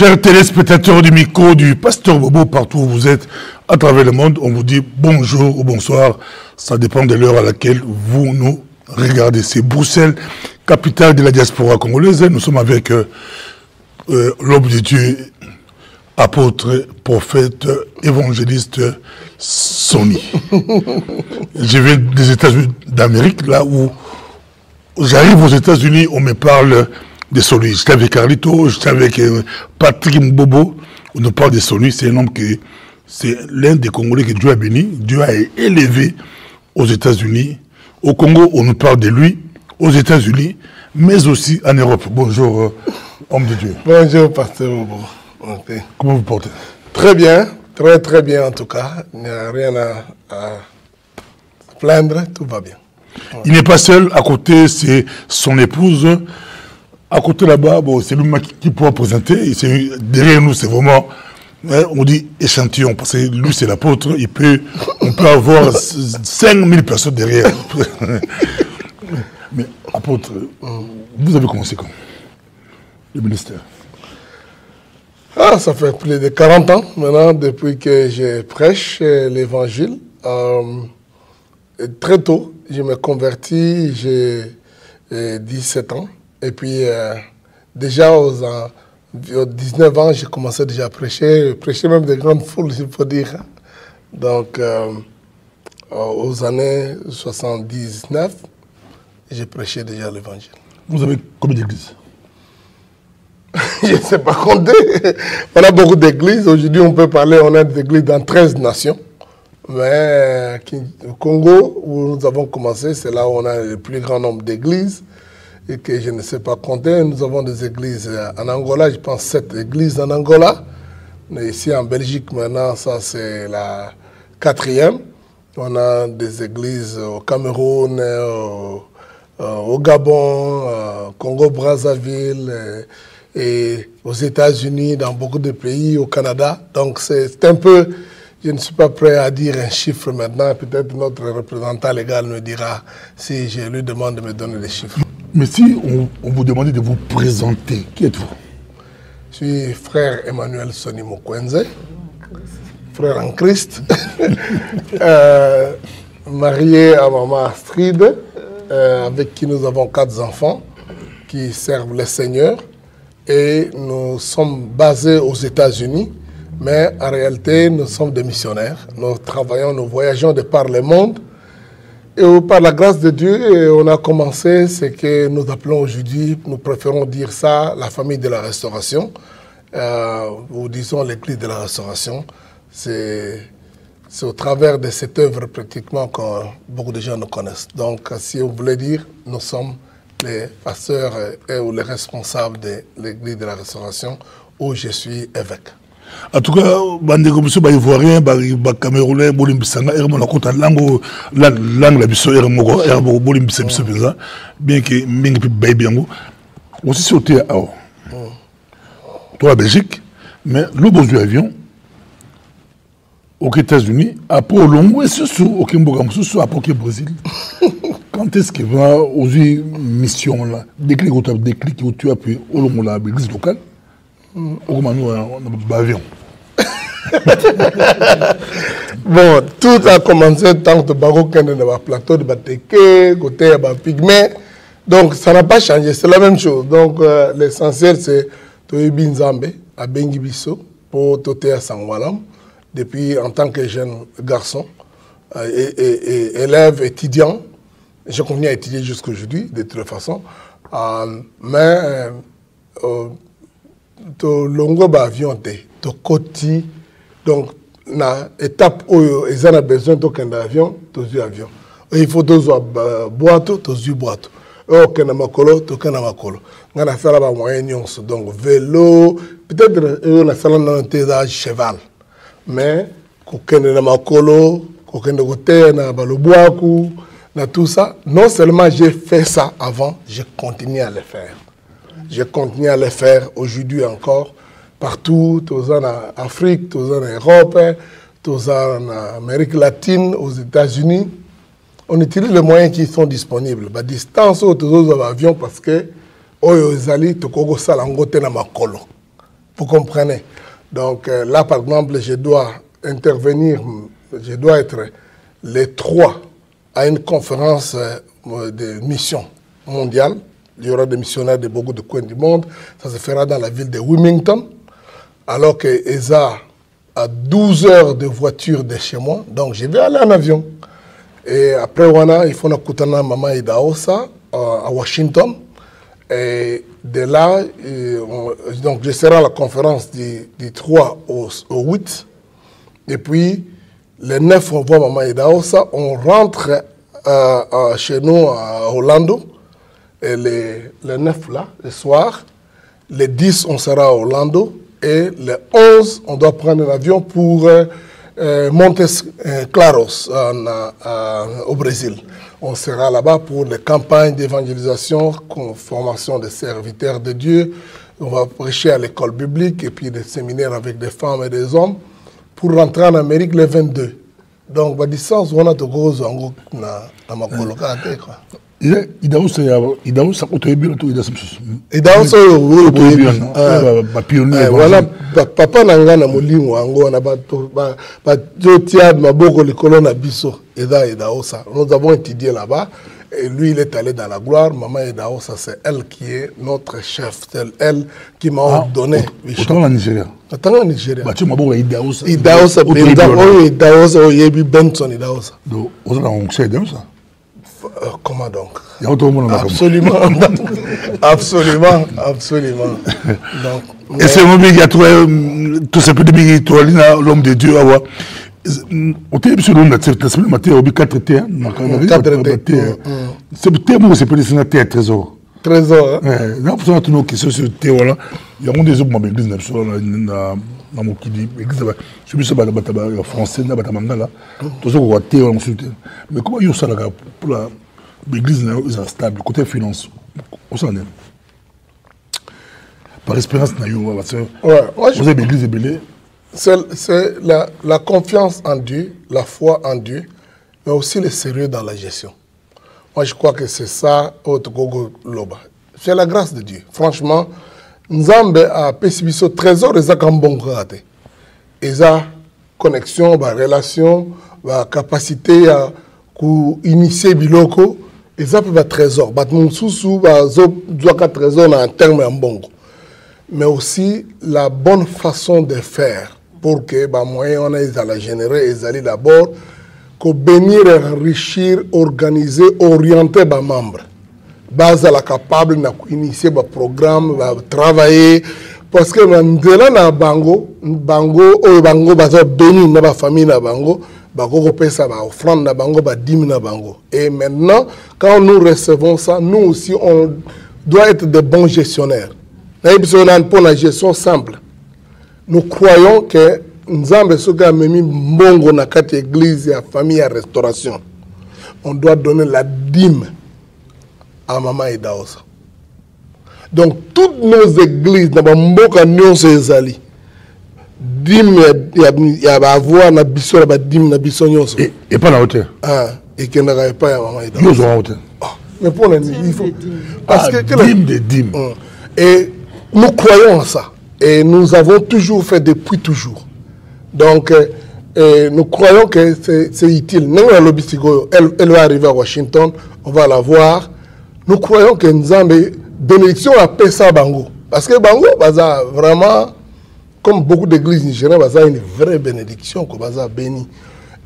Chers téléspectateurs du micro du Pasteur Bobo, partout où vous êtes, à travers le monde, on vous dit bonjour ou bonsoir. Ça dépend de l'heure à laquelle vous nous regardez. C'est Bruxelles, capitale de la diaspora congolaise. Nous sommes avec l'homme de Dieu, apôtre, prophète, évangéliste Sonny. Je viens des États-Unis d'Amérique, là où j'arrive aux États-Unis, on me parle de Sonny. J'étais avec Carlito, j'étais avec Patrick Mbobo. On nous parle de Sonny. C'est un homme qui, c'est l'un des Congolais que Dieu a béni. Dieu a élevé aux États-Unis. Au Congo, on nous parle de lui. Aux États-Unis, mais aussi en Europe. Bonjour, homme de Dieu. Bonjour, pasteur Bobo. Okay. Comment vous portez? Très bien, très bien en tout cas. Il n'y a rien à plaindre, tout va bien. Ouais. Il n'est pas seul, à côté, c'est son épouse. À côté là-bas, bon, c'est lui qui pourra présenter. Derrière nous, c'est vraiment, on dit échantillon, parce que lui, c'est l'apôtre. On peut avoir 5000 personnes derrière. Mais apôtre, vous avez commencé quand? Le ministère? Ah, ça fait plus de 40 ans maintenant, depuis que je prêche l'évangile. Très tôt, je me convertis, j'ai 17 ans. Et puis, déjà aux 19 ans, j'ai commencé déjà à prêcher même de grandes foules, il faut dire. Donc, aux années 79, j'ai prêché déjà l'évangile. Vous avez combien d'églises? Je ne sais pas compter. On a beaucoup d'églises. Aujourd'hui, on peut parler, on a des églises dans 13 nations. Mais au Congo, où nous avons commencé, c'est là où on a le plus grand nombre d'églises. Et que je ne sais pas compter. Nous avons des églises en Angola, je pense 7 églises en Angola. Mais ici en Belgique, maintenant, ça c'est la 4e. On a des églises au Cameroun, au Gabon, au Congo-Brazzaville, et aux États-Unis, dans beaucoup de pays, au Canada. Donc c'est un peu, je ne suis pas prêt à dire un chiffre maintenant. Peut-être notre représentant légal me dira si je lui demande de me donner des chiffres. Mais si on vous demandait de vous présenter, qui êtes-vous? Je suis frère Emmanuel Sonny Mokwenze, frère en Christ, marié à maman Astrid, avec qui nous avons 4 enfants qui servent le Seigneur. Et nous sommes basés aux États-Unis, mais en réalité, nous sommes des missionnaires. Nous travaillons, nous voyageons de par le monde. Et par la grâce de Dieu, on a commencé ce que nous appelons aujourd'hui, nous préférons dire ça, la famille de la restauration, ou disons l'église de la restauration. C'est au travers de cette œuvre pratiquement que beaucoup de gens nous connaissent. Donc, si on voulait dire, nous sommes les pasteurs ou les responsables de l'église de la restauration où je suis évêque. En tout cas, bande comme ça, ivoirien, camerounais, bolimbisanga, ermo kota langue la biso ermo bolimbisa biso penza, bien que mingi pi baibiango. Aussi sauté à toi la Belgique, mais le besoin d'avion aux États-Unis, après au long, et surtout au Kimboga, surtout après au Brésil. Quand est-ce qu'il va aux missions là, déclic où tu as pu au long de l'église locale, au moment où on a avion. Bon, tout a commencé tant que Baroque dans le plateau de Bateke, côté de Pygmée. Donc ça n'a pas changé, c'est la même chose. Donc l'essentiel c'est Toyebi Nzambe à Bengibiso pour Toté à Sangwalam. Depuis en tant que jeune garçon, et élève, étudiant, je continue à étudier jusqu'à aujourd'hui, de toute façon. Mais, to longo ba avion te, to koti, donc, na étape où ils ont besoin d'un avion, to zu avion. Il faut to zu boîte, to zu boîte. Ok, na makolo, to kana makolo. On a fait là-bas moyens, donc vélo, peut-être on a fait là cheval. Mais, kokende na makolo, kokende kote na balobwaku, na tout ça. Non seulement j'ai fait ça avant, je continue à le faire. Je continue à le faire aujourd'hui encore, partout, tous en Afrique, tous en Europe, tous en Amérique latine, aux États-Unis. On utilise les moyens qui sont disponibles. À distance, tous les avions, parce que, oyo ezali, tokogo salangote na makolo. Vous comprenez? Donc là, par exemple, je dois intervenir, je dois être les 3 à une conférence de mission mondiale. Il y aura des missionnaires de beaucoup de coins du monde. Ça se fera dans la ville de Wilmington, alors que ESA a 12 heures de voiture de chez moi. Donc je vais aller en avion. Et après, il faut que Mama Idaosa à Washington. Et de là, donc je serai à la conférence du 3 au 8. Et puis, le 9, on voit Mama Idaosa. On rentre chez nous à Orlando. Et le 9, là, le soir. Le 10, on sera à Orlando. Et le 11, on doit prendre l'avion pour Montes Claros au Brésil. On sera là-bas pour les campagnes d'évangélisation, formation des serviteurs de Dieu. On va prêcher à l'école biblique et puis des séminaires avec des femmes et des hommes pour rentrer en Amérique le 22. Donc, la distance, on a de gros angles dans ma colocation. Voilà, papa nanga na molimo ango na bato ba jotia maboko likolo na biso Idaosa. Nous avons étudié là-bas et lui il est allé dans la gloire. Maman Idaosa, c'est elle qui est notre chef, c'est elle qui m'a ordonné. Autant en Nigeria. Autant en Nigeria. Bah tu m'as beau Idaosa. Idaosa Idaosa Oyebi Benson Idaosa. Donc on sait Idaosa. Comment donc? Absolument. Absolument, absolument. Donc, et c'est mon big à toi, tout ce petit big toi, l'homme de Dieu, avoir. On t'a dit sur l'homme de Dieu, la semaine matin, au 4T. 4T. C'est peut-être moi, c'est peut-être un terre trésor. Trésor, hein? Là, pour ça, nos questions sur le terre, là, il y a des hommes dans l'église, dans mon qui dit, l'église, je suis sur le français, dans le là, tout ça, on va terre, mais comment il y a ça, là, pour l'église, c'est stable, côté finance, on s'en est. Par expérience, vous avez l'église ébélée. C'est la confiance en Dieu, la foi en Dieu, mais aussi le sérieux dans la gestion. Moi, je crois que c'est ça, c'est la grâce de Dieu. Franchement, Nzambe a pessibiso trésor et ça comme bon raté. Et ça, connexion, relation, capacité à initier biloko, et ça peut être trésor. Mon sous-sous, trésor en termes en bon. Mais aussi la bonne façon de faire pour que les moyens on a la générer et aller d'abord que bénir, enrichir, organiser, orienter les membres. Base à la capable d'initier des programmes, travailler. Parce que maintenant, dans Bango, béni dans la famille de Bango, Bango paye ça, offrande dans Bango, dîme dans Bango. Et maintenant, quand nous recevons ça, nous aussi, on doit être de bons gestionnaires. Pour la gestion simple, nous croyons que Nzambe soka memi mbongo na kati église et famille à restauration. On doit donner la dîme à Maman Idaosa. Donc toutes nos églises na mboka nyonso ezali dîme ya ba avoir na biso ba dîme na biso nyonso. Et pas la hauteur. Ah, et que n'a pas à Maman Idaosa. Yo hauteur. Mais pour il faut parce que dîme de dîme. Et nous croyons en ça et nous avons toujours fait depuis toujours. Donc, nous croyons que c'est utile. Elle va arriver à Washington, on va la voir. Nous croyons que Nzambe, bénédiction à Pessa Bango. Parce que Bango, vraiment, comme beaucoup d'églises nigériennes, c'est une vraie bénédiction, béni.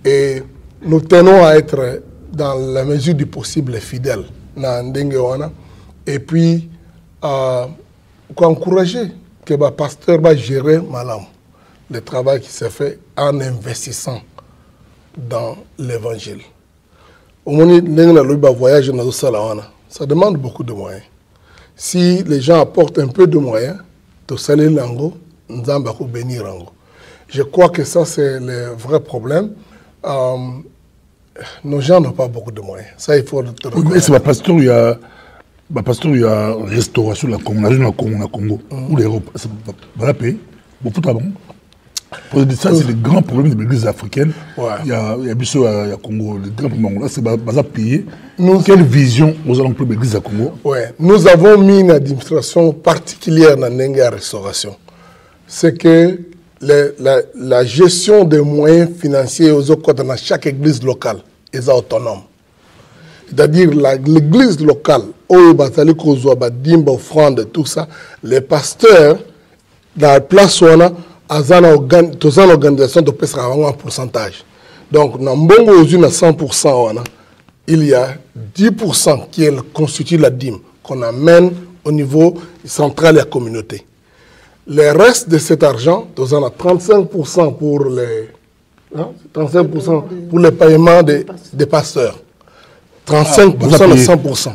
Et nous tenons à être, dans la mesure du possible, fidèles. Et puis, encourager que le pasteur va gérer malam. Le travail qui s'est fait en investissant dans l'évangile. Au moment où voyage dans ça demande beaucoup de moyens. Si les gens apportent un peu de moyens, je crois que ça c'est le vrai problème. Nos gens n'ont pas beaucoup de moyens. Ça il faut le reconnaître. Mais c'est le pasteur, il y a restauration de la Congo, ou l'Europe. C'est pas la paix. Beaucoup de travail. Ça, c'est le grand problème des églises africaines. Ouais. Il y a Congo, le grand problème. Là, c'est pas payer. Quelle vision nous allons pour l'église à Congo? Ouais. Nous avons mis une administration particulière dans la restauration. c'est que la gestion des moyens financiers aux autres dans chaque église locale est autonome. C'est-à-dire l'église locale, offrande, tout ça, les pasteurs, dans la place où on a, tous en organisation de pèse un pourcentage. Donc, dans Mbongo aux 100%, il y a 10% qui constitue la dîme qu'on amène au niveau central de la communauté. Le reste de cet argent, tous en a 35% pour les 35% pour les paiements des pasteurs. 35% de 100%.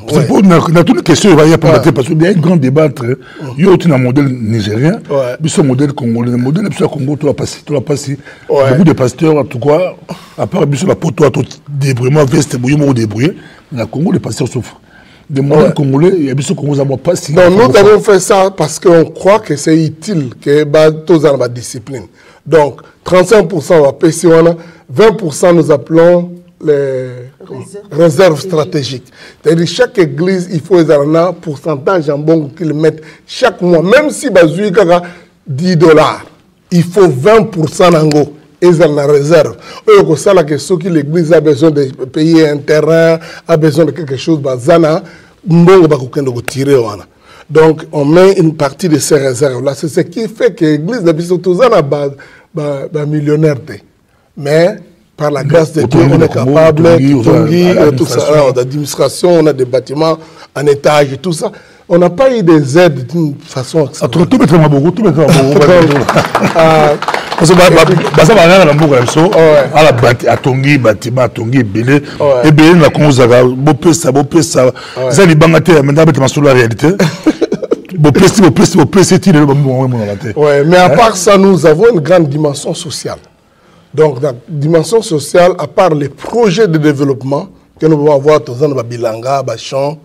On a toutes les questions, il y a pas parce qu'il y a un grand débat entre il y a un modèle nigérien, puis ce modèle congolais, le modèle Congo, tu vas passer. Beaucoup de pasteurs, en tout cas, à part la peau, toi, débrouillement, veste, bouillement, débrouillé, le Congo, les pasteurs souffrent. Des modèles congolais, il y a des Congo, ça ne pas si. Donc nous avons fait ça parce qu'on croit que c'est utile, que tous dans la discipline. Donc 35% va payer, 20% nous appelons les réserves stratégiques. C'est-à-dire chaque église, il faut un pourcentage en bon qu'ils mettent chaque mois. Même si il y a $10, il faut 20% en gros. Et dans la réserve. Et ça, l'église a besoin de payer un terrain, a besoin de quelque chose, donc on met une partie de ces réserves-là. C'est ce qui fait que l'église n'a pas millionnaire. Mais par la grâce de Dieu, on est capable de tout ça. L'administration, on a des bâtiments en étage et tout ça. On n'a pas eu des aides d'une façon... Tout mettra beaucoup. Parce que ça va rien à la bourre, à la bâtiment, à Tongi, Belé, et Belé, la Conzaga, Bopessa, ça les bangatés, maintenant, sur la réalité. Bopessa, mais à part ça, nous avons une grande dimension sociale. Donc, la dimension sociale, à part les projets de développement que nous pouvons avoir, Bilanga, Bachon,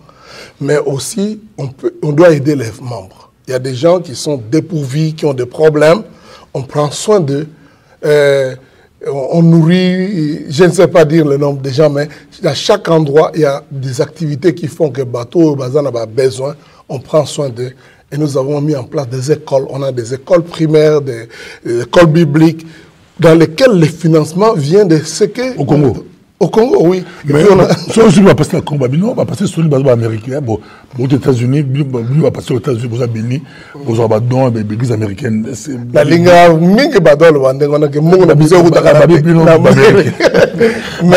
mais aussi, on doit aider les membres. Il y a des gens qui sont dépourvus, qui ont des problèmes. On prend soin d'eux, on nourrit, je ne sais pas dire le nombre de gens, mais à chaque endroit, il y a des activités qui font que bateau Bazan a besoin, on prend soin d'eux. Et nous avons mis en place des écoles, on a des écoles primaires, des écoles bibliques, dans lesquelles le financement vient de ce que... Au Congo. Au Congo, oui. Mais si on va passer à Combat, on va passer sur les américains. Bon, aux États-Unis, on va passer aux États-Unis, aux Béni, aux Abadons, les églises américaines. La ligne a mingi badol, on a que mon abusé ou mais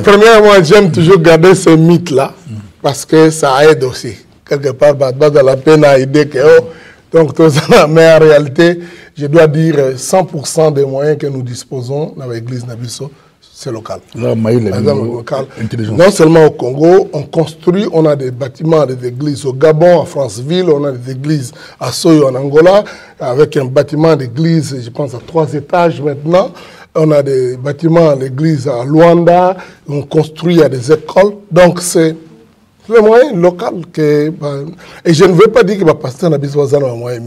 premièrement, j'aime toujours garder ce mythe-là parce que ça aide aussi. Quelque part, dans la peine à aider que donc mais en réalité, je dois dire 100% des moyens que nous disposons dans l'église Nabiso. C'est local. Là, local. Non seulement au Congo, on construit, on a des bâtiments, des églises au Gabon, à Franceville, on a des églises à Soyo en Angola, avec un bâtiment d'église, je pense, à 3 étages maintenant. On a des bâtiments à l'église à Luanda, on construit à des écoles. Donc, c'est le moyen local. Et je ne veux pas dire que le pasteur n'a besoin de moyens.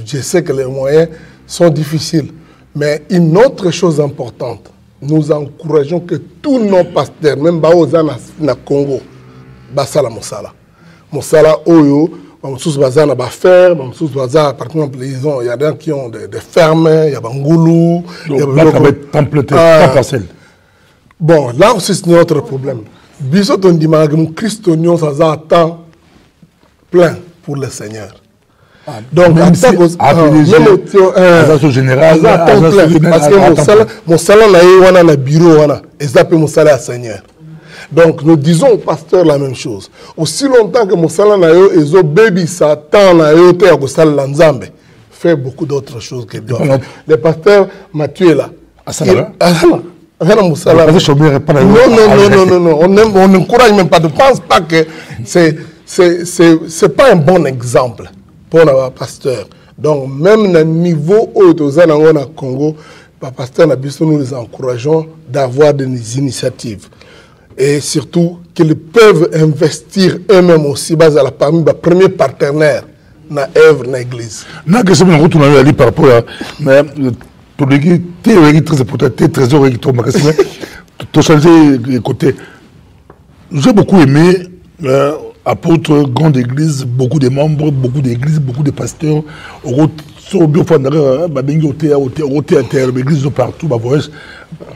Je sais que les moyens sont difficiles. Mais une autre chose importante, nous encourageons que tous nos pasteurs, même Baozana na Congo, Basala Moussala. Moussala Oyo, Moussous Bazana Bafer, Moussous Bazana, par exemple, il y a des gens qui ont des fermes, il y a Bangoulou, il y a parcelle. Bon, là aussi c'est notre problème. Bisous, on dit que Christonion, ça a temps plein pour le Seigneur. Donc, même si agence générale, parce que mon salaire là, on a un bureau, et ça peut mon salaire à Seigneur. Donc, nous disons au pasteur la même chose. Aussi longtemps que mon salaire là, et baby Satan là, et salaire Nzambe fait beaucoup d'autres choses que doivent. Le pasteur Mathieu là. Non, on n'encourage même pas. Ne pense pas que c'est pas un bon exemple pour un pasteur. Donc, même dans le niveau où nous sommes au Congo, les pasteurs, nous les encourageons d'avoir des initiatives. Et surtout, qu'ils peuvent investir eux-mêmes aussi parmi les premiers partenaires dans l'œuvre de l'église. Je ne sais pas si vous par rapport à... Pour les théories très importantes, trésors qui tombent, tu as changé de côté. J'ai beaucoup aimé apôtre, grande église, beaucoup de membres, beaucoup d'églises, beaucoup de pasteurs, sur le bureau d'ailleurs, babengi au théâtre, l'église partout, bah voyage.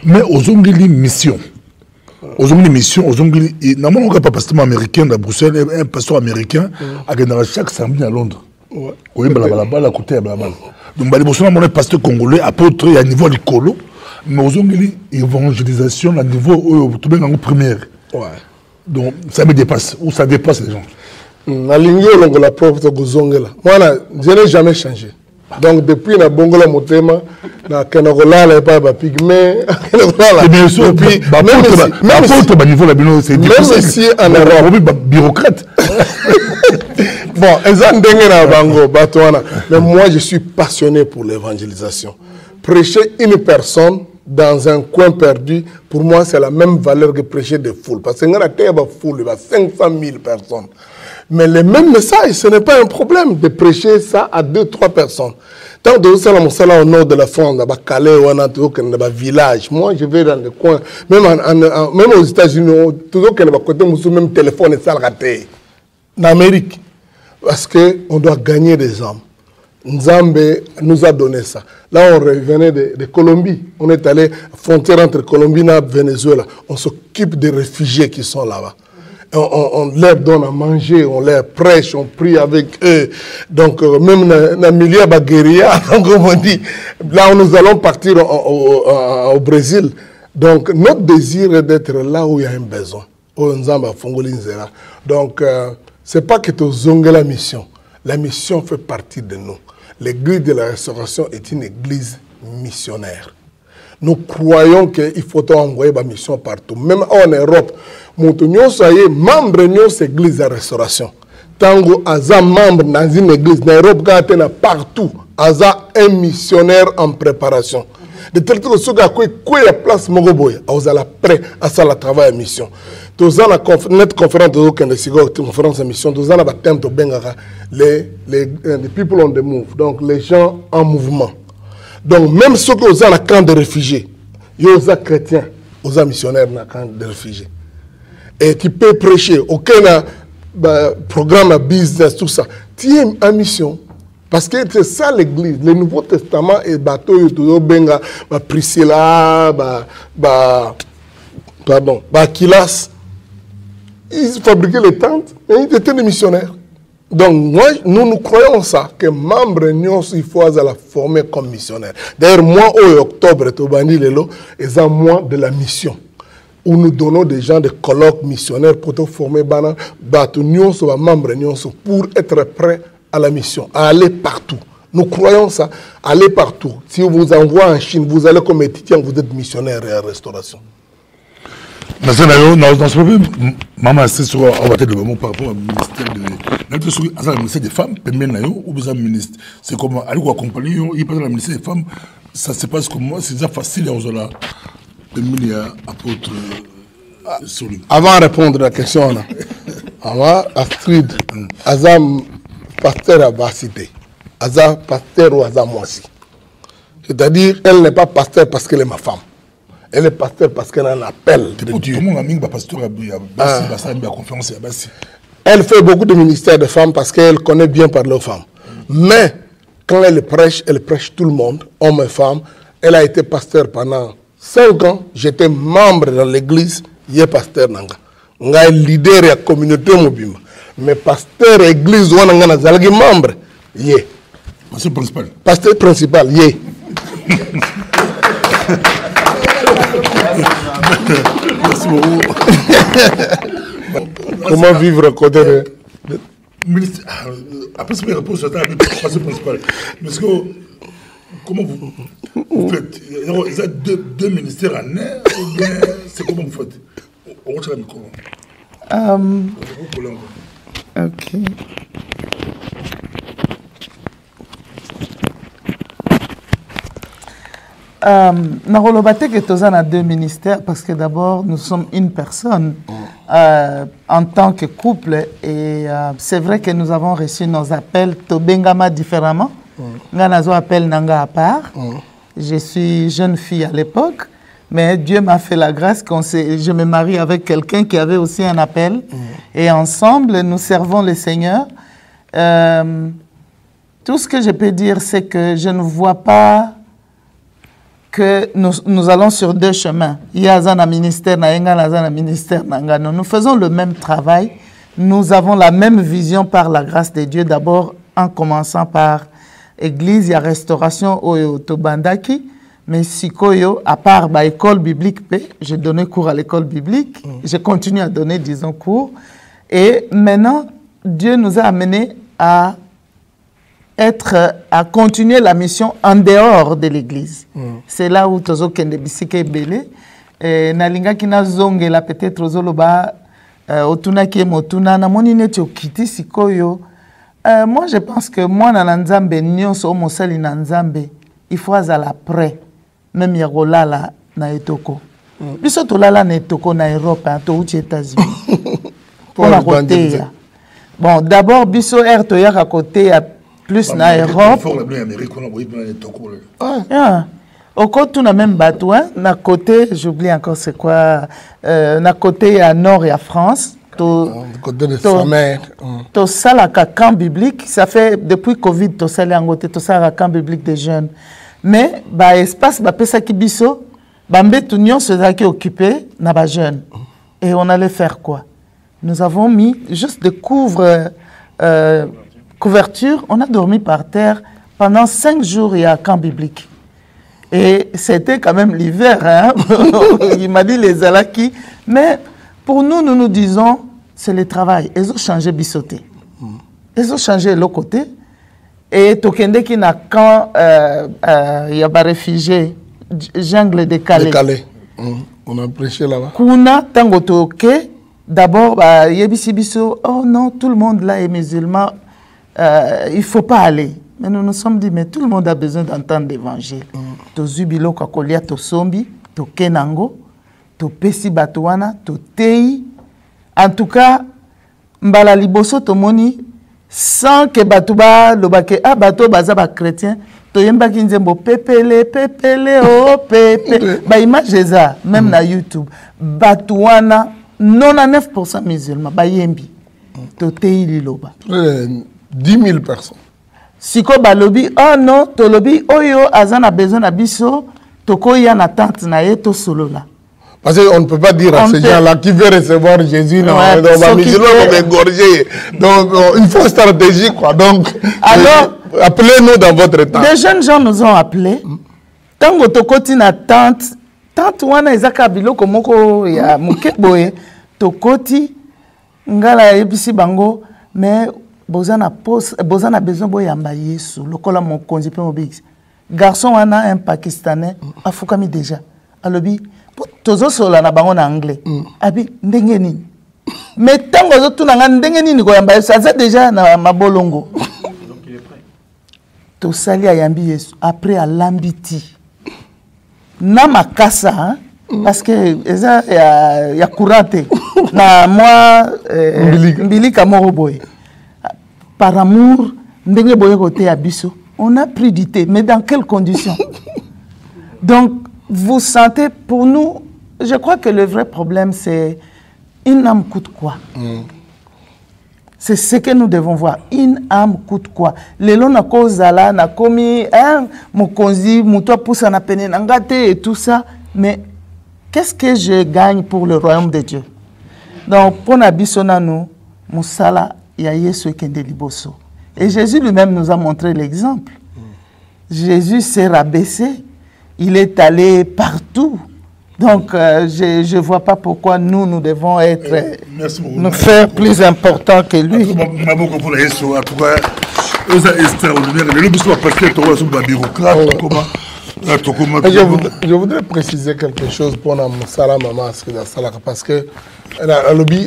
Mais aux ongles mission. Aux ongles mission, aux ongles. Normalement, on a pas pasteur américain à Bruxelles, un pasteur américain à gagner chaque samedi à Londres. Oui, blablabla, à côté, blablabla. Donc, les personnes, mon pasteur congolais, apôtre, il y a un niveau de colo, mais aux ongles évangélisation, à niveau tout bien en première. Donc, ça me dépasse, ou ça dépasse les gens. La ligne la prof de Gozongela. Moi, je n'ai jamais changé. Donc, depuis la Bongola Motema, la Kanagola, la Paba Pygmée, même si en Europe, bureaucrate. Bon, mais moi, je suis passionné pour l'évangélisation. Prêcher une personne dans un coin perdu, pour moi, c'est la même valeur que prêcher des foules. Parce que il y a foule, il y a 500 000 personnes. Mais le même message, ce n'est pas un problème de prêcher ça à 2-3 personnes. Tant que ça, au nord de la France, dans Calais ou dans un village, moi je vais dans le coin, même aux États-Unis, toujours qu'il y a côté, même téléphone et ça raté. En Amérique, parce qu'on doit gagner des hommes. Nzambe nous a donné ça. Là, on revenait de Colombie. On est allé frontière entre Colombie et Venezuela. On s'occupe des réfugiés qui sont là-bas. On leur donne à manger, on leur prêche, on prie avec eux. Donc, même dans le milieu de guérilla, donc on dit, là, nous allons partir au Brésil. Donc, notre désir est d'être là où il y a un besoin. Donc, ce n'est pas que tu as la mission. La mission fait partie de nous. L'église de la restauration est une église missionnaire. Nous croyons qu'il faut envoyer la mission partout. Même en Europe, nous sommes membres de cette église de la restauration. Tant que Aza membre dans une église, dans l'Europe, partout, Aza un missionnaire en préparation. De telle sorte que si il y a place, Aza prêt à faire le travail à mission. Dans la conférence de mission, dans la thème les people on the move, donc les gens en mouvement. Donc, même ceux qui ont un camp de réfugiés, ils ont chrétiens, ils ont missionnaires dans le camp de réfugiés. Et tu peux prêcher, aucun programme, business, tout ça. Tu es en mission. Parce que c'est ça l'église. Le Nouveau Testament est bateau, benga, Priscilla, Aquilas. Ils fabriquaient les tentes et ils étaient des missionnaires. Donc, nous croyons ça, que membres il faut la former comme missionnaire. D'ailleurs, moi, au octobre, c'est un mois de la mission, où nous donnons des gens de colloques missionnaires pour te former membres pour être prêts à la mission, à aller partout. Nous croyons ça, aller partout. Si on vous envoie en Chine, vous allez comme étudiant, vous êtes missionnaire et à restauration. Dans ce problème, maman, c'est sur le moment par rapport au ministère des femmes, ou besoin ministre. C'est comme aller accompagner, il passe dans le ministère des femmes, ça se passe comme moi, c'est déjà facile aux autres. Avant de répondre à la question, avant, Astrid, Azam, pasteur à Bassité, Azam, pasteur ou Azam Moissi. C'est-à-dire, elle n'est pas pasteur parce qu'elle est ma femme. Elle est pasteur parce qu'elle a un appel de Dieu. Elle fait beaucoup de ministères de femmes parce qu'elle connaît bien parler aux femmes. Mais quand elle prêche tout le monde, hommes et femmes. Elle a été pasteur pendant 5 ans. J'étais membre dans l'église, il est pasteur nanga. Nga est leader de la communauté mobile. Mais pasteur église ou nanga nazalagi membre, yé. Pasteur principal. Pasteur principal, yé. Merci beaucoup. Comment vivre à côté de... Après cette réponse, j'attends le pasteur principal. Parce que, comment vous faites? Il y a deux ministères en air, ou bien c'est comment vous faites? On retire le micro. Ok. Narolobate que tous a 2 ministères parce que d'abord nous sommes une personne en tant que couple et c'est vrai que nous avons reçu nos appels Tobengama différemment. Nganazo appelle Nanga à part. Je suis jeune fille à l'époque, mais Dieu m'a fait la grâce que je me marie avec quelqu'un qui avait aussi un appel et ensemble nous servons le Seigneur. Tout ce que je peux dire, c'est que je ne vois pas que nous allons sur deux chemins. Il y a un ministère, nous faisons le même travail. Nous avons la même vision par la grâce de Dieu. D'abord, en commençant par Église, il y a restauration au Tobandaki. Mais Sikoyo, à part l'école biblique, j'ai donné cours à l'école biblique. Je continue à donner, disons, cours. Et maintenant, Dieu nous a amenés à continuer la mission en dehors de l'église. C'est là où Tozo Kende Bisike Bele. Nalinga Kina Zongela peut-être Ozoloba, Otuna Kiemotuna, Namoni Netio Kiti Sikoyo. Moi, je pense que moi, na Nzambe, Nyonso Moseli na Nzambe, il faut azala prêt. Même Yagolala na Etoko. Biso Tolala na Etoko na Europe, to uchi États-Unis. Pour la côté. Bon, d'abord, Biso Air Toya à côté, plus na Europe. Au côté, on a même bateau. Na côté, j'oublie encore c'est quoi. Na côté à Nord et à France. Côté de sa mère. To salaka camp biblique, ça fait depuis Covid, to salangote, to salaka camp biblique des jeunes. Mais bah espace bah pesa ki biso, bah mbetu nyonso zaki occupé na ba jeunes. Et on allait faire quoi? Nous avons mis juste des couvertures, on a dormi par terre pendant 5 jours il y a camp biblique. Et c'était quand même l'hiver, hein? Il m'a dit les alaki, mais pour nous, nous disons c'est le travail. Ils ont changé bisoté. Ils ont changé l'autre côté. Et Tokende qui n'a quand il y a des réfugiés, jungle de Calais. On a prêché là-bas. Kuna tango toke, d'abord, yebisi biso, oh non, tout le monde là est musulman, il ne faut pas aller. Mais nous nous sommes dit, mais tout le monde a besoin d'entendre l'évangile. To zubilo kakolia to sombi, to kenango, to pesi batouana, to tei. En tout cas, mbala liboso to moni, sans que batouba lobake a bateau bazaba chrétien, to yemba kinzembo pepele, oh pepe. Ba image ça, même na YouTube. Batouana, 99% musulmans, ba yembi. To tei liloba. 10 000 personnes. Siko balobi, oh non, to lobi, oyo azana besoin na biso, to koya na tante na ye to solo la. Parce qu'on ne peut pas dire à ces gens-là qui veulent recevoir Jésus, non, on va égorger. Donc, il faut une stratégie, quoi. Donc, alors, appelez-nous dans votre temps. Des jeunes gens nous ont appelés. Tango tokoti na tante wana ezaka biloko moko ya mukeboye, tokoti ngala ebisi bango, mais bozana besoin boyamba Yesu, lokola mokonzi pe mobix. Garçon wana un Pakistanais, afukami déjà. Alobi tozo sola na bango na anglais. Abi ndenge nini? Mais tango zo tuna nga ndenge nini ko yamba Yesu, ça déjà na mabolongo. Donc il est prêt. To sali ayambi Yesu après à l'ambiti. Na makasa hein? Parce que eza ya courante na moi mbilika moko boy. Par amour, ndenge boye côté abiso. On a pris du thé, mais dans quelles conditions? Donc vous sentez, pour nous, je crois que le vrai problème, c'est une âme coûte quoi? C'est ce que nous devons voir. Une âme coûte quoi? Les lois na cause là, na commis, mokonzi, mouto pousse na peine, n'angate et tout ça. Mais qu'est-ce que je gagne pour le royaume de Dieu? Donc, pour Nabisona, nous, Moussala, il y a Yesu Kende Liboso. Et Jésus lui-même nous a montré l'exemple. Jésus s'est rabaissé. Il est allé partout. Donc, je ne vois pas pourquoi nous devons être, nous faire plus important que lui. Je voudrais préciser quelque chose pour Moussala Maman parce que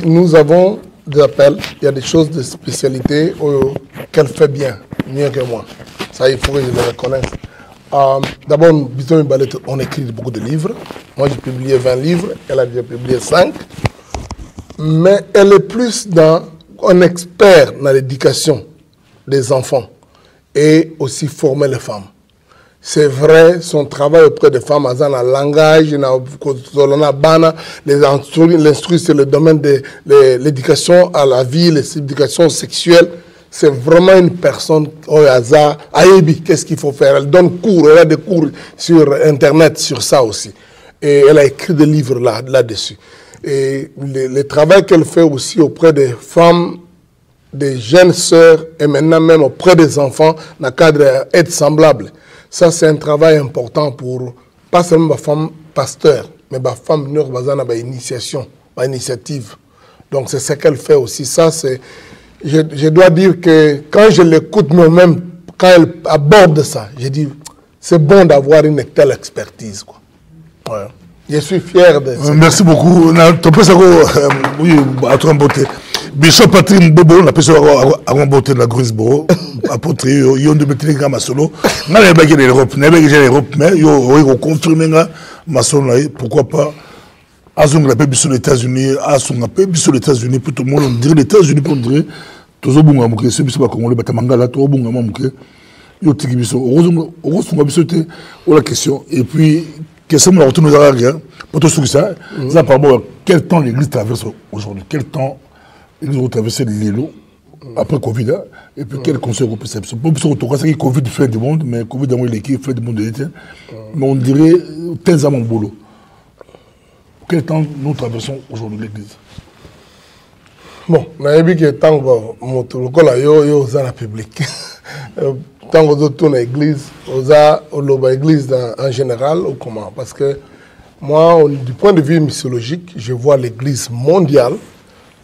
nous avons des appels, il y a des choses de spécialité qu'elle fait bien, mieux que moi. Ça, il faut que je le reconnaisse. D'abord, on écrit beaucoup de livres. Moi, j'ai publié 20 livres. Elle a déjà publié 5. Mais elle est plus un expert dans l'éducation des enfants et aussi former les femmes. C'est vrai, son travail auprès des femmes, dans le langage, l'instruire sur le domaine de l'éducation à la vie, l'éducation sexuelle, c'est vraiment une personne au hasard. Ayebi, qu'est-ce qu'il faut faire? Elle donne cours, elle a des cours sur Internet sur ça aussi. Et elle a écrit des livres là-dessus. Et le travail qu'elle fait aussi auprès des femmes, des jeunes sœurs et maintenant même auprès des enfants dans le cadre d'aide semblable. Ça, c'est un travail important pour, pas seulement ma femme pasteur, mais ma femme initiation, initiative. Donc, c'est ce qu'elle fait aussi. Ça, c'est... Je dois dire que quand je l'écoute moi-même, quand elle aborde ça, je dis, c'est bon d'avoir une telle expertise, quoi. Ouais. Je suis fier de ça. Merci beaucoup. Oui, à toi, beauté. Bishop Patrick Mbobo, on appelle ça à beauté de la Grisboro. Apôtre, il y a un de mes télégrammes à solo. On a pas l'Europe, on a l'Europe, mais il y a confirmé ma solo. Pourquoi pas? Azong la paix sur les États-Unis, Azong la paix sur les États-Unis, pour tout le monde, on dirait les États-Unis pour dire, tous les bons amoureux, ceux qui sont pas congolais, Batamangala, tous les bons amoureux, yo tikibiso, heureusement, c'était la question. Et puis, question de la retour nous a rien, pour tout ça, ça par rapport à quel temps l'Église traverse aujourd'hui, quel temps l'Église traverse l'îlot après Covid, et puis quel conseil on peut faire. Pour se retrouver, c'est que Covid fait du monde, mais Covid a moins l'équipe, fait du monde de l'été, mais on dirait, tel à mon boulot. Quel temps nous traversons aujourd'hui l'Église? Bon, je sais que tant que nous la public, tant que nous tournons l'église, l'église en général ou comment? Parce que moi, du point de vue missiologique, je vois l'église mondiale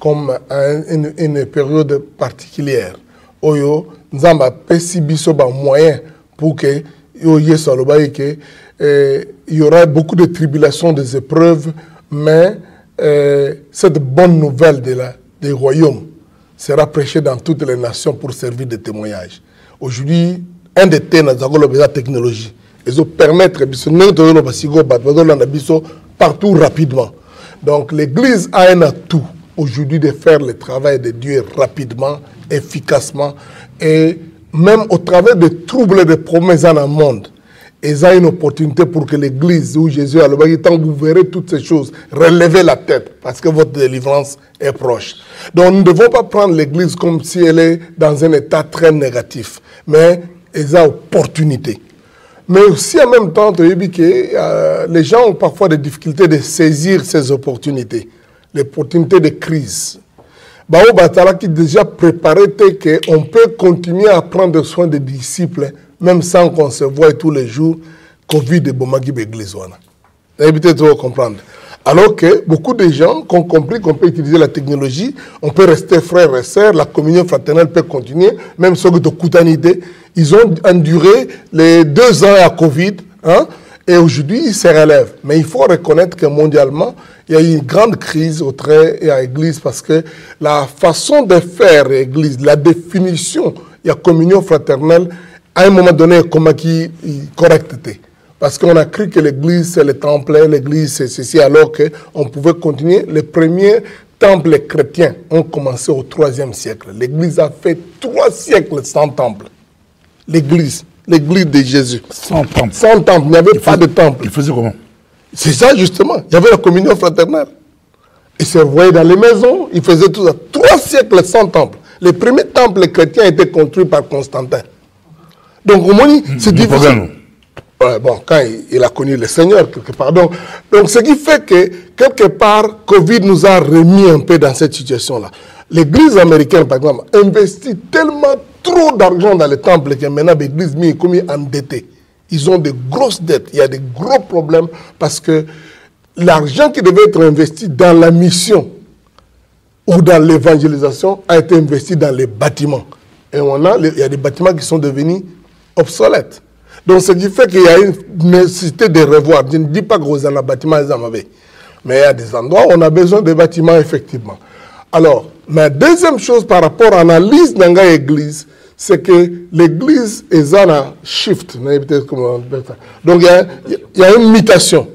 comme une période particulière. Nous avons un moyen pour que il y aura beaucoup de tribulations, des épreuves, mais cette bonne nouvelle des royaumes sera prêchée dans toutes les nations pour servir de témoignage. Aujourd'hui, un des thèmes de la technologie, ils permettre partout rapidement. Donc l'Église a un atout aujourd'hui de faire le travail de Dieu rapidement, efficacement, et même au travers des troubles et des promesses dans le monde. Et ça a une opportunité pour que l'Église, où Jésus a le bail, tant que vous verrez toutes ces choses, relevez la tête, parce que votre délivrance est proche. Donc nous ne devons pas prendre l'Église comme si elle est dans un état très négatif, mais elle a opportunité. Mais aussi en même temps, les gens ont parfois des difficultés de saisir ces opportunités, les opportunités de crise. Bao Batala qui déjà préparé qu'on peut continuer à prendre soin des disciples, même sans qu'on se voie tous les jours, Covid et Bomagi Beglise. Évitez de comprendre. Alors que beaucoup de gens ont compris qu'on peut utiliser la technologie, on peut rester frères et sœurs, la communion fraternelle peut continuer, même ceux de Koutanité. Ils ont enduré les 2 ans à Covid, hein, et aujourd'hui ils se relèvent. Mais il faut reconnaître que mondialement, il y a eu une grande crise au trait et à l'Église parce que la façon de faire l'Église, la définition, il y a communion fraternelle, à un moment donné, comment qui correcte. Parce qu'on a cru que l'Église, c'est le temple, l'Église, c'est ceci, alors qu'on pouvait continuer. Les premiers temples chrétiens ont commencé au 3e siècle. L'Église a fait 3 siècles sans temple. L'Église de Jésus. Sans temple. Sans temple, il n'y avait pas de temple. Il faisait comment? C'est ça, justement. Il y avait la communion fraternelle. Ils se voyaient dans les maisons, ils faisaient tout ça. 3 siècles sans temple. Les premiers temples chrétiens étaient construits par Constantin. Donc, au moins, c'est difficile. Ouais, bon, quand il a connu le Seigneur, quelque part. Donc, ce qui fait que, quelque part, Covid nous a remis un peu dans cette situation-là. L'Église américaine, par exemple, investit tellement trop d'argent dans les temples que maintenant, l'Église est comme endettée. Ils ont de grosses dettes. Il y a de gros problèmes parce que l'argent qui devait être investi dans la mission ou dans l'évangélisation a été investi dans les bâtiments. Et il y a des bâtiments qui sont devenus obsolètes. Donc, ce qui fait qu'il y a une nécessité de revoir. Je ne dis pas que vous avez un bâtiment, mais il y a des endroits où on a besoin de bâtiments, effectivement. Alors, la deuxième chose par rapport à l'analyse de l'Église, c'est que l'Église est en shift. Donc, il y a une mutation.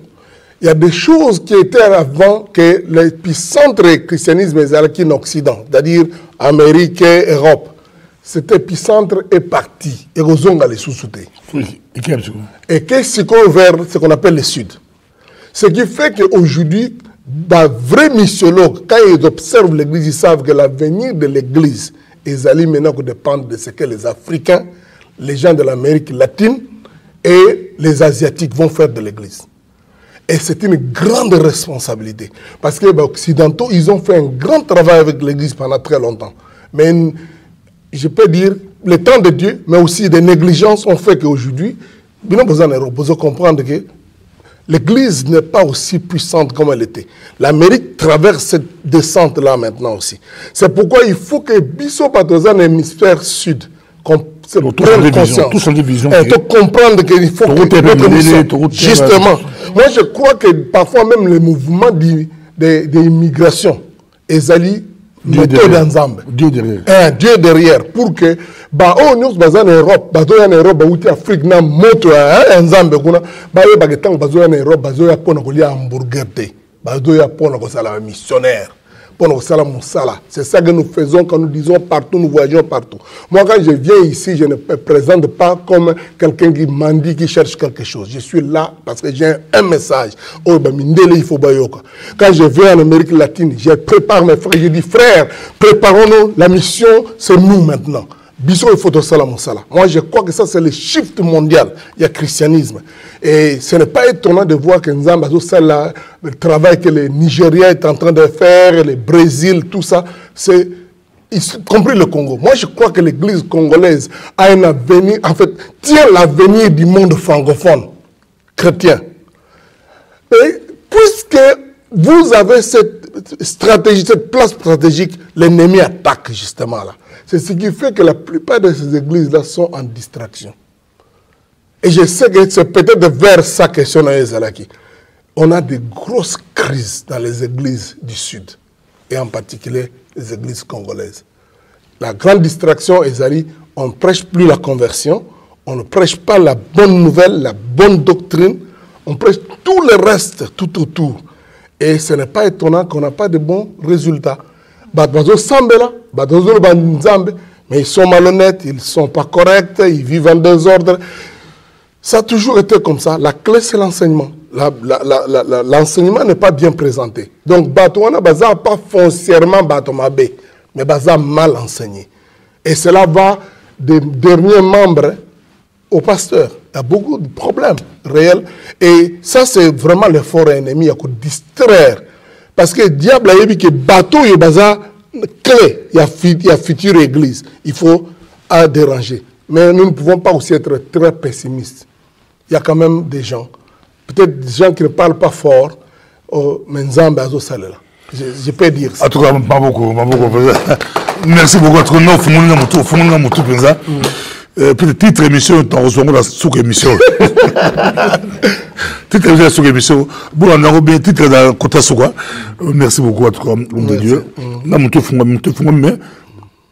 Il y a des choses qui étaient avant que l'épicentre du christianisme est en Occident, c'est-à-dire Amérique et Europe. Cet épicentre est parti. Et vous avez sous-soutés. Et qu'est-ce qu'on vers ce qu'on appelle le Sud. Ce qui fait qu'aujourd'hui, les vrais missiologues, quand ils observent l'Église, ils savent que l'avenir de l'Église les alliés maintenant dépendent de ce que les Africains, les gens de l'Amérique latine et les Asiatiques vont faire de l'Église. Et c'est une grande responsabilité. Parce que les Occidentaux, ils ont fait un grand travail avec l'Église pendant très longtemps. Mais je peux dire, le temps de Dieu, mais aussi des négligences ont fait qu'aujourd'hui, nous avons besoin de comprendre que l'Église n'est pas aussi puissante comme elle était. L'Amérique traverse cette descente-là maintenant aussi. C'est pourquoi il faut que Bissot Patozan, l'hémisphère sud, prenne conscience. Tous en division. Et comprendre qu'il faut que notre mission, justement. Moi, je crois que parfois même les mouvements d'immigration, ils allaient Dieu derrière. Dieu derrière. Pour que, nous sommes en Europe, en Europe, en Afrique, en moto, en Zambie, en Europe, en hamburger, en missionnaire. C'est ça que nous faisons quand nous disons partout, nous voyageons partout. Moi, quand je viens ici, je ne me présente pas comme quelqu'un qui mendie, qui cherche quelque chose. Je suis là parce que j'ai un message. Quand je viens en Amérique latine, je prépare mes frères. Je dis, frères, préparons-nous, la mission, c'est nous maintenant. Bissot et Photosala Moussala. Moi, je crois que ça, c'est le shift mondial. Il y a christianisme. Et ce n'est pas étonnant de voir que Nzamba, ça, le travail que le Nigeria est en train de faire, le Brésil, tout ça, c'est, y compris le Congo. Moi, je crois que l'église congolaise a un avenir, en fait, tient l'avenir du monde francophone chrétien. Et puisque vous avez cette stratégie, cette place stratégique, l'ennemi attaque justement là. C'est ce qui fait que la plupart de ces églises-là sont en distraction. Et je sais que c'est peut-être vers sa question à Ezalaki. On a de grosses crises dans les églises du Sud, et en particulier les églises congolaises. La grande distraction, Ezali, on ne prêche plus la conversion, on ne prêche pas la bonne nouvelle, la bonne doctrine, on prêche tout le reste, tout autour. Et ce n'est pas étonnant qu'on n'a pas de bons résultats. Mais ils sont malhonnêtes, ils ne sont pas corrects, ils vivent en désordre. Ça a toujours été comme ça. La clé, c'est l'enseignement. L'enseignement n'est pas bien présenté. Donc, Batouana Baza pas foncièrement Batomabé, mais Baza mal enseigné. Et cela va des derniers membres au pasteur. Il y a beaucoup de problèmes réels. Et ça, c'est vraiment le fort ennemi. Il y a que distraire. Parce que le diable a dit que bateau est bazar clé. Il y a future église. Il faut déranger. Mais nous ne pouvons pas aussi être très pessimistes. Il y a quand même des gens, peut-être des gens qui ne parlent pas fort, mais je peux dire ça. En tout cas, pas beaucoup. Merci beaucoup. En tout cas, peut-être titre émission, tu as la sous-émission. Titre émission, sous-émission. Bon, on a bien titre dans le côté Souga. Merci beaucoup, en tout cas, homme de Dieu. On a mon tout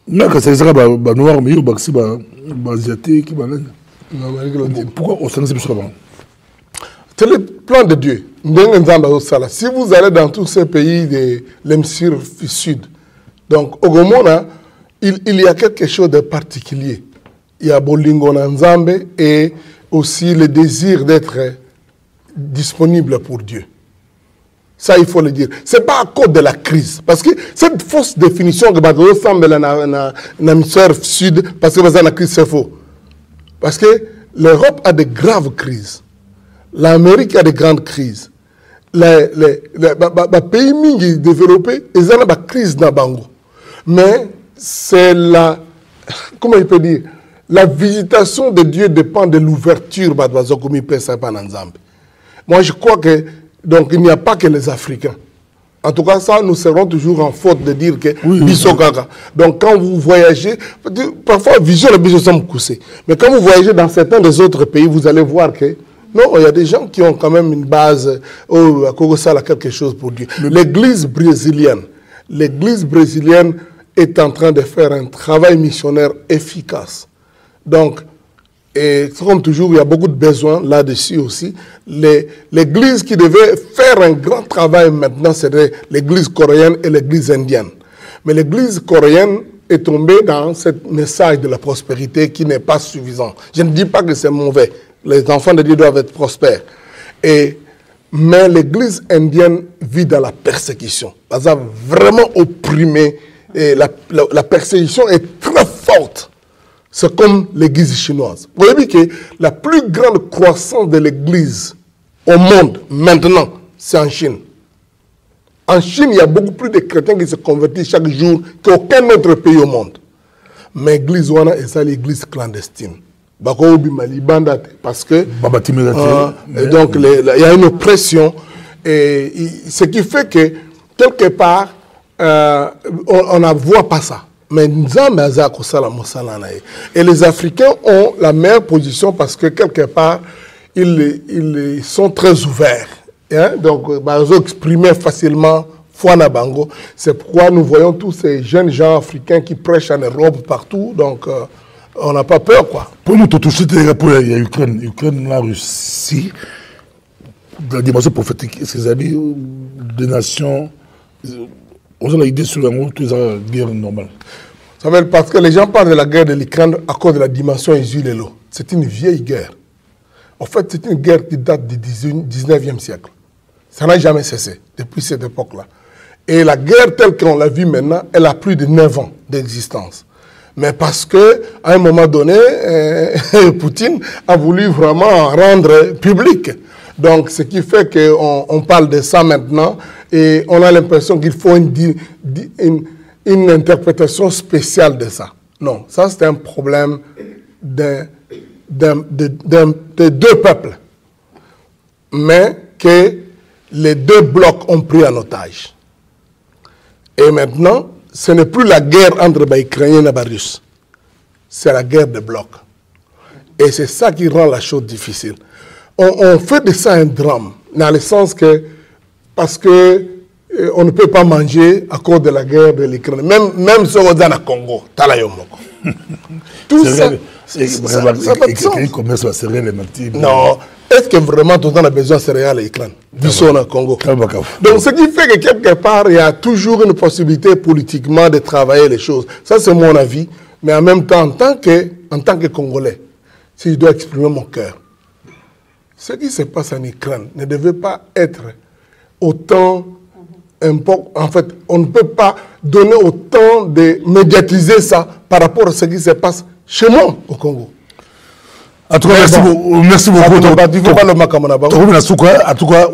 mais c'est ça, noir, mais il y a asiatique, pourquoi on s'en est sur là? C'est le plan de Dieu. Si vous allez dans tous ces pays de l'hémisphère sud, donc au Gomona, il y a quelque chose de particulier. Il y a Bolingo Nzambe et aussi le désir d'être disponible pour Dieu. Ça, il faut le dire. Ce n'est pas à cause de la crise. Parce que cette fausse définition que Badro semble dans l'hémisphère sud, parce que la crise, c'est faux. Parce que l'Europe a de graves crises. L'Amérique a de grandes crises. Les pays développés, ils ont une crise dans Bango. Mais c'est la... Comment il peut dire? La visitation de Dieu dépend de l'ouverture. Moi, je crois que donc, il n'y a pas que les Africains. En tout cas, ça, nous serons toujours en faute de dire que Bissogaga. Donc, quand vous voyagez, parfois, vision le Bissot coussé. Mais quand vous voyagez dans certains des autres pays, vous allez voir que non, il y a des gens qui ont quand même une base, à Kogosa, quelque chose pour Dieu. L'église brésilienne est en train de faire un travail missionnaire efficace. Donc, et comme toujours, il y a beaucoup de besoins là-dessus aussi. L'église qui devait faire un grand travail maintenant, c'est l'église coréenne et l'église indienne. Mais l'église coréenne est tombée dans ce message de la prospérité qui n'est pas suffisant. Je ne dis pas que c'est mauvais. Les enfants de Dieu doivent être prospères. Mais l'église indienne vit dans la persécution. Elle a vraiment opprimé. Et la persécution est forte. C'est comme l'église chinoise. Vous voyez que la plus grande croissance de l'église au monde, maintenant, c'est en Chine. En Chine, il y a beaucoup plus de chrétiens qui se convertissent chaque jour qu'aucun autre pays au monde. Mais l'église, c'est ça l'église clandestine. Parce que donc il y a une oppression, et ce qui fait que quelque part on ne voit pas ça. Mais et les Africains ont la meilleure position parce que quelque part ils sont très ouverts. Hein? Donc ils exprimer facilement Fouana Bango. C'est pourquoi nous voyons tous ces jeunes gens africains qui prêchent en Europe partout. Donc on n'a pas peur, quoi. Pour nous toucher, il y a l'Ukraine, la Russie, dans la dimension prophétique, ces amis des nations, on a l'idée sur la guerre normale. Ça veut dire parce que les gens parlent de la guerre de l'Ukraine à cause de la dimension Isu-Lelo. C'est une vieille guerre. En fait, c'est une guerre qui date du 19e siècle. Ça n'a jamais cessé depuis cette époque-là. Et la guerre telle qu'on l'a vue maintenant, elle a plus de 9 ans d'existence. Mais parce qu'à un moment donné, Poutine a voulu vraiment rendre public. Donc, ce qui fait qu'on parle de ça maintenant et on a l'impression qu'il faut une interprétation spéciale de ça. Non, ça c'est un problème de deux peuples, mais que les deux blocs ont pris en otage. Et maintenant, ce n'est plus la guerre entre les Ukrainiens et les Russes. C'est la guerre de blocs. Et c'est ça qui rend la chose difficile. On fait de ça un drame, dans le sens que, parce que on ne peut pas manger à cause de la guerre de l'Ukraine. Même si on est dans le Congo, tout ça, ça n'a pas de sens. Non. Est-ce que vraiment tout le monde a besoin de céréales à l'Ukraine, au Congo? Donc, ce qui fait que quelque part, il y a toujours une possibilité politiquement de travailler les choses. Ça, c'est mon avis. Mais en même temps, en tant que Congolais, si je dois exprimer mon cœur, ce qui se passe en Ukraine ne devait pas être autant important. En fait, on ne peut pas donner autant de médiatiser ça par rapport à ce qui se passe chez moi au Congo. En tout cas, merci beaucoup. En tout cas,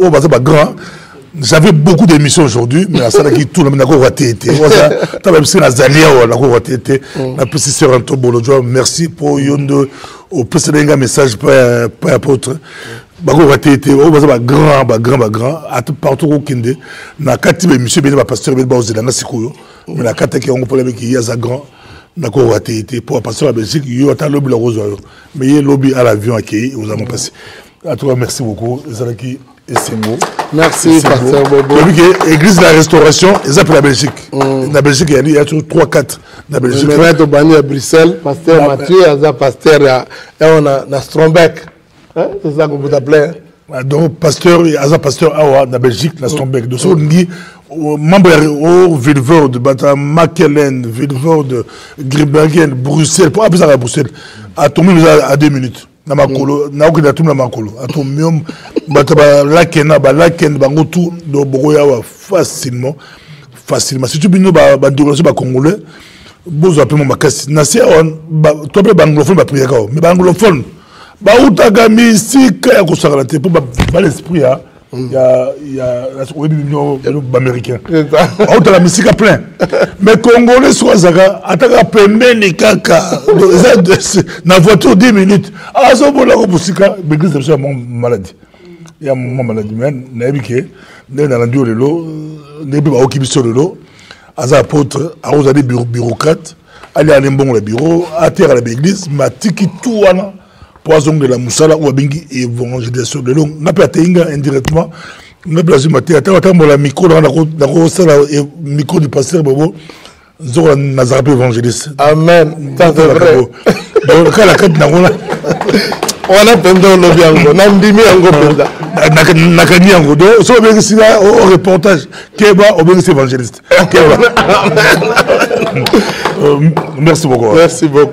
j'avais beaucoup d'émissions aujourd'hui, mais à ça, tout le monde a raté. Merci pour au précédent message, pas apôtre. Grand, partout au Kinde. Na kati monsieur bien pasteur bien baoze na sikoyo. Mais na kati qui on problème qui y a za grand. Na ko raté été pour pasteur la Belgique, yo ata lobby la rose. Mais il lobby à l'avion accueilli, nous avons passé. À toi merci beaucoup Zalaki et Sengo. Merci pasteur Bobo. L'église de la restauration, ils appellent la Belgique. La Belgique il y a 3-4 la Belgique. Je vais au Bani à Bruxelles, pasteur Mathieu, Aza pasteur et on a na Strombeck. Hein? C'est ça que vous appelez. Donc, pasteur, Aza pasteur Awa, na Belgique, na Strombeck. Donc, on dit, membre au Villevorde, de Makelen, Villevorde, Gribergen, Bruxelles, pour appeler ça à Bruxelles, à tomber à 2 minutes. Na makolo, na okina tout na makolo. À ton mium, lakena, bango tout, do bogoya facilement. Si tu bino bandurasi ba congolais, bozo appelle mon makasi. Na si on, toi appelle banglophone ba prier kao, mais banglophone. Ba utaga misika ya kusakala te pour ba l'esprit ya américain. Ba utaga misika plein. Mais congolais soit zaka ataka pembeni kaka na voiture 10 minutes. Azo bola ko busika l'église de mon maladie. Ya mon maladie men na ebike na na ndio lelo ne ba okibiso lelo aza apôtre aza des bureaucrates aller à l'embon le bureau à terre à l'église matiki tout wana poison de la musala ou bingi évangélisation de long n'a pas téinga indirectement n'a pas eu maté attends la micro dans la sala micro du pasteur Bobo zora nazarabe évangéliste amen ça c'est vrai donc quand la carte n'a on a pendant le biango nandimi yango penda nakani yango do so bien si là au reportage keba au bien évangéliste merci beaucoup pasteur.